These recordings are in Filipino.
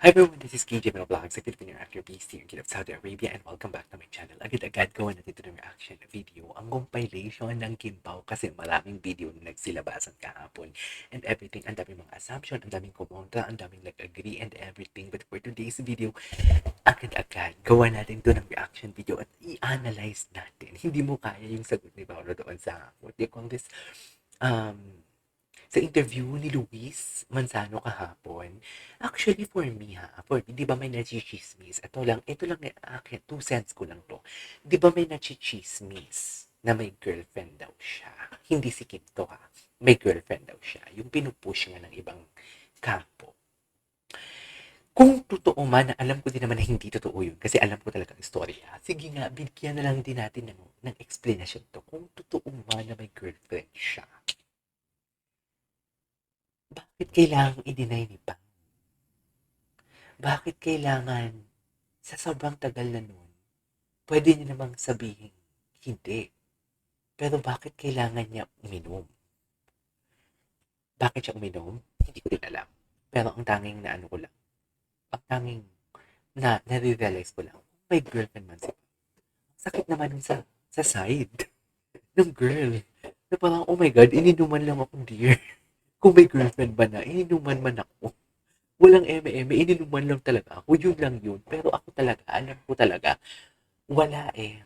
Hi everyone, this is KJ Vlogs, a Filipino actor based here in Kiev, Saudi Arabia, and welcome back to my channel. Agad-agad gawa natin ito ng reaction video, ang compilation ng Kimpaw kasi maraming video na nagsilabasan kahapon and everything. Ang daming mga assumption, ang daming kumontra, ang daming nag-agree and everything. But for today's video, agad-agad gawa natin ito ng reaction video at i-analyze natin. Hindi mo kaya yung sagot ni Paolo doon sa, what do you call this? Sa interview ni Luis Manzano kahapon. Actually, for me di ba may nachichismis? Ito lang akin, 2 cents ko lang to. Di ba may nachichismis na may girlfriend daw siya? Hindi si Kim to ha. May girlfriend daw siya. Yung pinupush nga ng ibang kampo. Kung totoo man, alam ko din naman na hindi totoo yun kasi alam ko talaga ang istorya. Sige nga, bigyan na lang din natin ng explanation to. Kung totoo man na may girlfriend siya, bakit kailangang i-deny ni Pang? Bakit kailangan sa sobrang tagal na nun, pwede niya namang sabihin, hindi. Pero bakit kailangan niya uminom? Bakit siya uminom? Hindi ko din alam. Pero ang tanging na ano ko lang, ang tanging na nare-realize ko lang, may girlfriend man siya. Sakit naman nun sa side ng girl. Na parang, oh my God, ininuman lang ako, dear. Kung may girlfriend ba na, ininuman man ako. Walang eme-eme, ininuman lang talaga ako. Yun lang yun. Pero ako talaga, alam ko talaga, wala eh.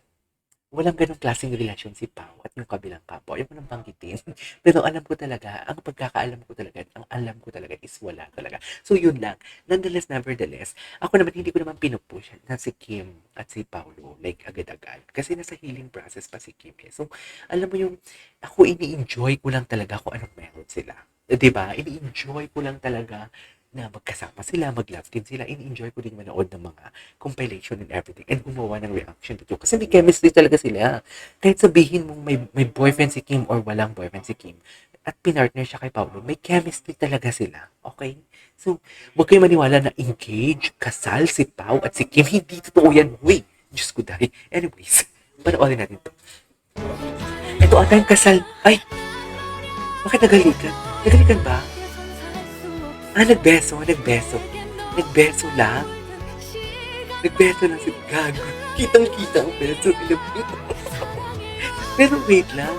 Walang ganong klaseng relasyon si Pao at yung kabilang kapo. Ayaw ko nang banggitin. Pero alam ko talaga, ang pagkakaalam ko talaga, ang alam ko talaga is wala talaga. So yun lang. Nonetheless, nevertheless, ako naman, hindi ko naman pinupush na si Kim at si Paolo, like agad-agad. Kasi nasa healing process pa si Kim eh. So, alam mo yung, ako ini-enjoy ko lang talaga kung anong meron sila. Diba? Ini-enjoy ko lang talaga na magkasama sila, mag-love team sila. In-enjoy ko din manood ng mga compilation and everything and gumawa ng reaction video. Kasi may chemistry talaga sila. Kahit sabihin mong may boyfriend si Kim or walang boyfriend si Kim at pinartner siya kay Paolo, may chemistry talaga sila. Okay? So, huwag kayo maniwala na engage, kasal si Pao at si Kim. Hindi totoo yan. Uy, Diyos ko dahil. Anyways, panoorin natin to. Ito ata yung kasal. Ay, bakit nagalikan? Nagalikan ba? Nagbeso. Nagbeso lang. Nagbeso lang si Gago. Kitang-kita ang beso nila. Pero wait lang.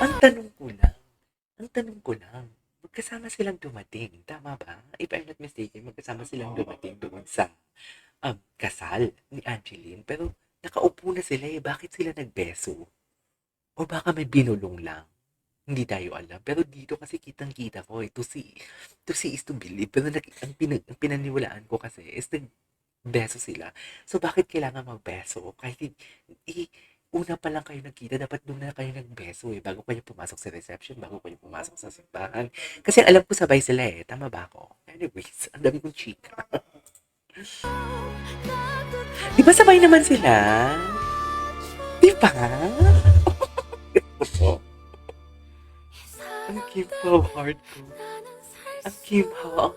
Ang tanong ko lang, magkasama silang dumating. Tama ba? If I'm not mistaken, magkasama silang dumating doon sa kasal ni Angeline. Pero nakaupo na sila eh. Bakit sila nagbeso? O baka may binulong lang? Hindi tayo alam. Pero dito kasi kitang-kita ko, to see is to believe. Pero ang pinaniwalaan ko kasi is nagbeso sila. So, bakit kailangan magbeso? Kahit una pa lang kayo nagkita, dapat doon na kayo nagbeso eh, bago kayo pumasok sa reception, bago kayo pumasok sa simbahan. Kasi alam ko sabay sila eh. Tama ba ako? Anyways, ang dami kong chika. Di ba sabay naman sila? Di ba? Ang Kimpaw heart ko. Ang Kimpaw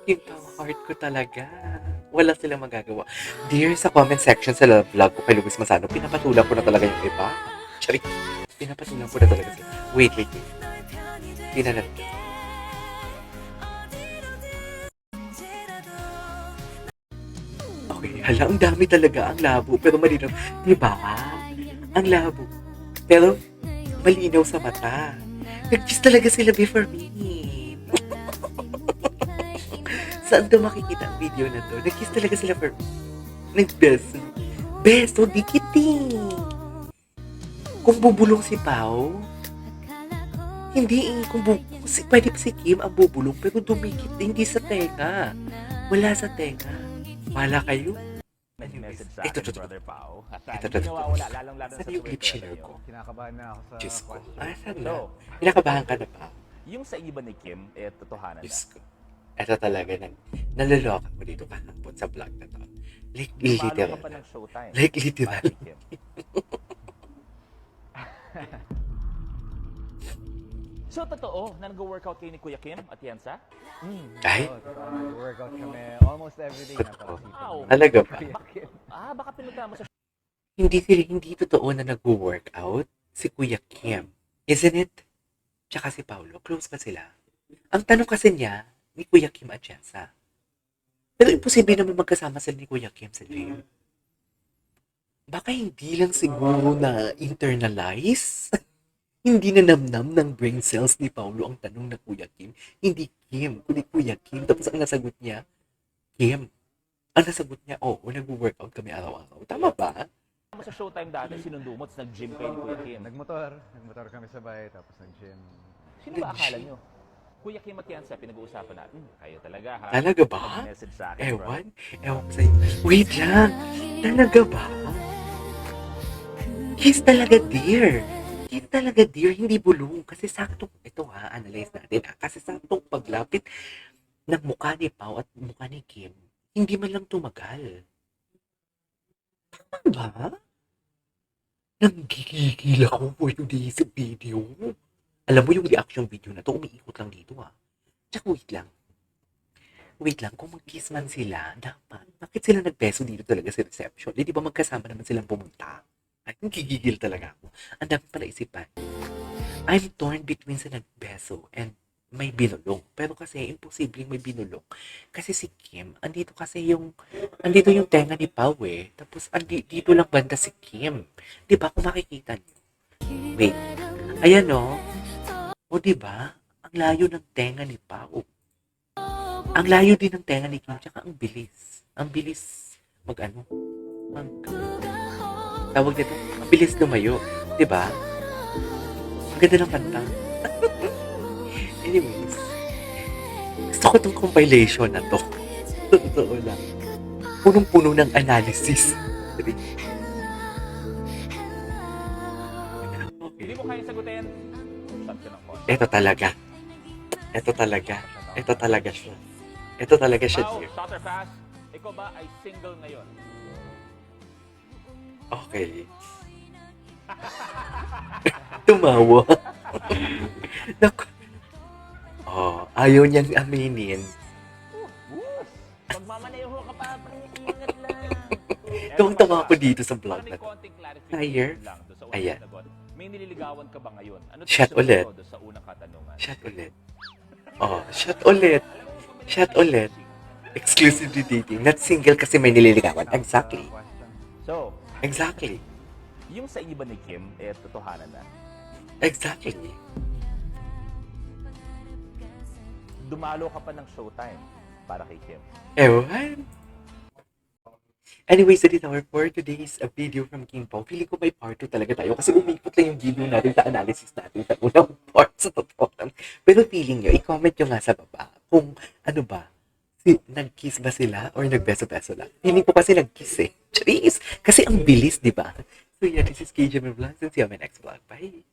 heart ko talaga. Wala silang magagawa. Dear, sa comment section sa vlog ko kay Luis Masano, pinapatulang ko na talaga yung iba. Charik. Pinapatulang ko na talaga sila. Wait. Tinanan. Okay, hala, ang dami talaga. Ang labo, pero malinaw. Diba? Ang labo. Pero, malinaw sa mata. Nag-kiss talaga sila before me. Saan daw makikita ang video na to? Nag-kiss talaga sila for me. Nag-beso. Beso, dikiting. Kung bubulong si Pao, hindi pwede pa si Kim ang bubulong pero dumikit, hindi sa tenga. Wala sa tenga. Wala kayo. Message sa Ito, akin, Brother Pao. Ito. Nawawala, lalong-lalo sa Saan yung Twitter. clip ko? Kinakabahan na ako sa Diyos ko. question. Saan na? So, Kinakabahan ka na pa. yung sa iba ni Kim, totohanan na. Diyos ko. Ito talaga, naloloka ko dito kahapon sa vlog na to. Like, Follow ka literal. pa ng Showtime. Like, literal. Para kay Kim. So, totoo na nag-workout kayo ni Kuya Kim at Yansa? Ay, Workout kami almost every day na totoo. Wow. Talaga ba? Baka pinunta mo sa Hindi totoo na nag-workout si Kuya Kim. Isn't it? Tsaka si Paolo, close pa sila. Ang tanong kasi niya, ni Kuya Kim at Jensa, Pero imposible naman magkasama sila ni Kuya Kim sa gym. Baka hindi lang siguro na internalize. Hindi na namnam ng brain cells ni Paulo ang tanong na Kuya Kim. Hindi Kim, kundi Kuya Kim. Tapos ang nasagot niya, Kim. Ang nasagot niya, oo, nag-workout kami araw-araw. Tama ba? Sa Showtime dati, sinundo mo, tapos nag-gym kayo ni Kuya Kim. Nagmotor kami sabay, tapos nag-gym. Sino ba akala nyo? Kuya Kim at Yansa, pinag-uusapan natin. Kayo talaga, ha? Talaga ba? Mag-message sa akin, bro. Ewan ko sa'yo. Wait lang. Talaga ba? He's talaga dear. He's talaga dear, hindi bulong. Kasi saktong, ito ha, analyze natin ha. Kasi saktong paglapit ng mukha ni Pao at mukha ni Kim, hindi man lang tumagal. Tama ba? Nanggigigil ako for today's video. Alam mo yung reaction video na to, umiikot lang dito ha. Tsaka wait lang. Wait lang, kung mag-kiss man sila, dapat, bakit sila nagbeso dito talaga sa reception? Di ba magkasama naman silang pumunta? Ay, gigigil talaga ako. Ang dami pala isipan. I'm torn between sa nagbeso and may binulong. Pero kasi, imposibleng may binulong. Kasi si Kim, andito yung tenga ni Pao eh. Tapos, dito lang banda si Kim. Di ba? Kung makikita niyo. Wait. Ayan o. O di ba? Ang layo ng tenga ni Pao. Ang layo din ng tenga ni Kim. Tsaka ang bilis. Ang bilis. Tawag dito, mabilis lumayo. Diba? Ang ganda ng kanta. Anyways, gusto ko tong compilation na to. Totoo lang. Punong-puno ng analysis. Okay. Hindi mo kaya sagutin? Shot ka ng konti. Ito talaga. Ito talaga siya, Pao, dear. shot or pass? Ikaw ba ay single ngayon? Okay. Tumawa. Naku. Oh, ayaw niyang aminin. Magmamaneho ka pa, pre. Ingat lang. Tuwang-tawa ako dito sa vlog na May to. konting clarification Higher? lang doon sa unang Ayan. sagot. May nililigawan ka ba ngayon? Ano Shot sagot ulit. mo doon sa unang katanungan? Shot ulit. Oh, shot ulit. Shot ulit. Exclusively dating. Not single kasi may nililigawan. Exactly. So, Exactly. yung sa inyo ba ni Kim, totohanan na? Exactly. Dumalo ka pa ng Showtime para kay Kim. Ewan. Anyways, that is our for today's video from Kim Pao. Feeling ko may part 2 talaga tayo kasi umikot lang yung video natin sa analysis natin sa unang part sa totoo lang. Pero feeling nyo, i-comment nyo nga sa baba kung ano ba, nag-kiss ba sila or nagbeso-beso lang. Feeling ko kasi nag-kiss eh. Charis! Kasi ang bilis, di ba? So yeah, this is KJ Vlogs and see you on my next vlog. Bye!